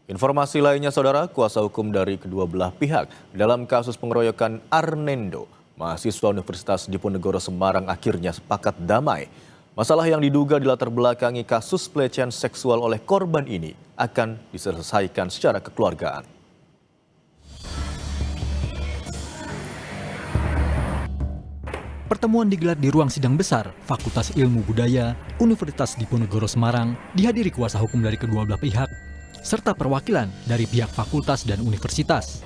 Informasi lainnya, Saudara, kuasa hukum dari kedua belah pihak dalam kasus pengeroyokan Arnendo, mahasiswa Universitas Diponegoro Semarang, akhirnya sepakat damai. Masalah yang diduga dilatar belakangi kasus pelecehan seksual oleh korban ini akan diselesaikan secara kekeluargaan. Pertemuan digelar di ruang sidang besar Fakultas Ilmu Budaya Universitas Diponegoro Semarang, dihadiri kuasa hukum dari kedua belah pihak serta perwakilan dari pihak fakultas dan universitas.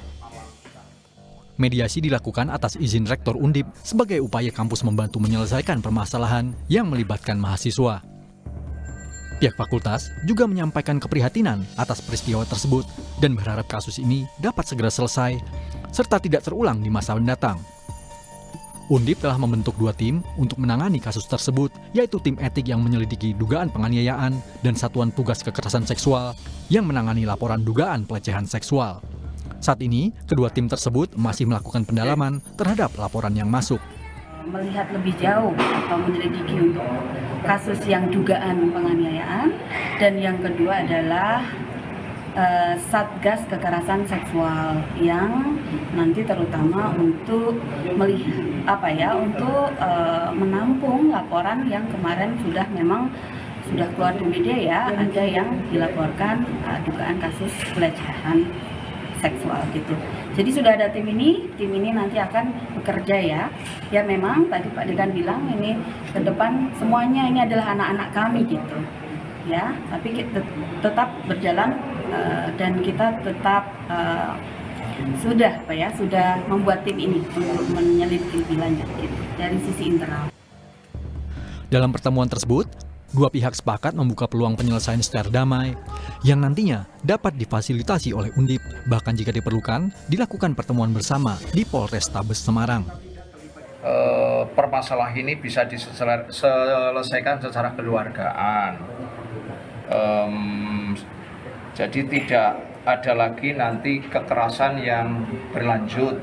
Mediasi dilakukan atas izin Rektor Undip sebagai upaya kampus membantu menyelesaikan permasalahan yang melibatkan mahasiswa. Pihak fakultas juga menyampaikan keprihatinan atas peristiwa tersebut dan berharap kasus ini dapat segera selesai serta tidak terulang di masa mendatang. Undip telah membentuk 2 tim untuk menangani kasus tersebut, yaitu tim etik yang menyelidiki dugaan penganiayaan dan satuan tugas kekerasan seksual yang menangani laporan dugaan pelecehan seksual. Saat ini, kedua tim tersebut masih melakukan pendalaman terhadap laporan yang masuk. Melihat lebih jauh atau menyelidiki untuk kasus yang dugaan penganiayaan, dan yang kedua adalah Satgas Kekerasan Seksual yang nanti terutama untuk menampung laporan yang kemarin sudah keluar di media ya, ada yang dilaporkan dugaan kasus pelecehan seksual gitu. Jadi sudah ada tim ini nanti akan bekerja ya. Ya memang tadi Pak Dekan bilang ini ke depan semuanya ini adalah anak-anak kami gitu. Ya, tapi kita tetap berjalan dan kita tetap sudah membuat tim ini untuk menyelidiki lebih lanjut gitu, dari sisi internal. Dalam pertemuan tersebut, dua pihak sepakat membuka peluang penyelesaian secara damai yang nantinya dapat difasilitasi oleh Undip, bahkan jika diperlukan dilakukan pertemuan bersama di Polrestabes Semarang. Permasalahan ini bisa diselesaikan secara kekeluargaan. Jadi tidak ada lagi nanti kekerasan yang berlanjut,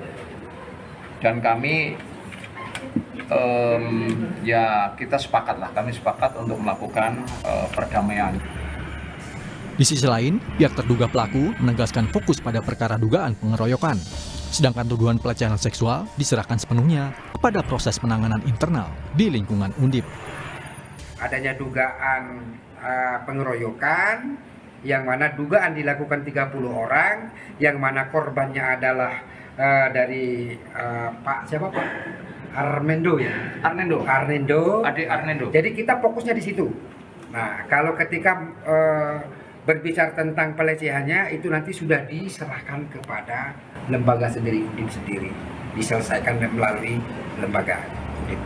dan kami kita kami sepakat untuk melakukan perdamaian. Di sisi lain, pihak terduga pelaku menegaskan fokus pada perkara dugaan pengeroyokan, sedangkan tuduhan pelecehan seksual diserahkan sepenuhnya pada proses penanganan internal di lingkungan Undip. Adanya dugaan pengeroyokan, yang mana dugaan dilakukan 30 orang, yang mana korbannya adalah dari Pak Arnendo ya? Arnendo. Adik Arnendo. Jadi kita fokusnya di situ. Nah, kalau ketika berbicara tentang pelecehannya, itu nanti sudah diserahkan kepada lembaga sendiri, Undip sendiri. Diselesaikan melalui lembaga Undip.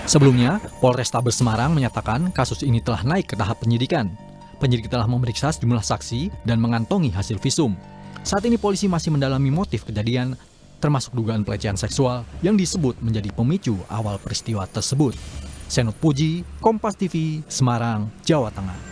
Sebelumnya, Polrestabes Semarang menyatakan kasus ini telah naik ke tahap penyidikan. Penyidik telah memeriksa sejumlah saksi dan mengantongi hasil visum. Saat ini polisi masih mendalami motif kejadian, termasuk dugaan pelecehan seksual yang disebut menjadi pemicu awal peristiwa tersebut. Senot Puji, Kompas TV, Semarang, Jawa Tengah.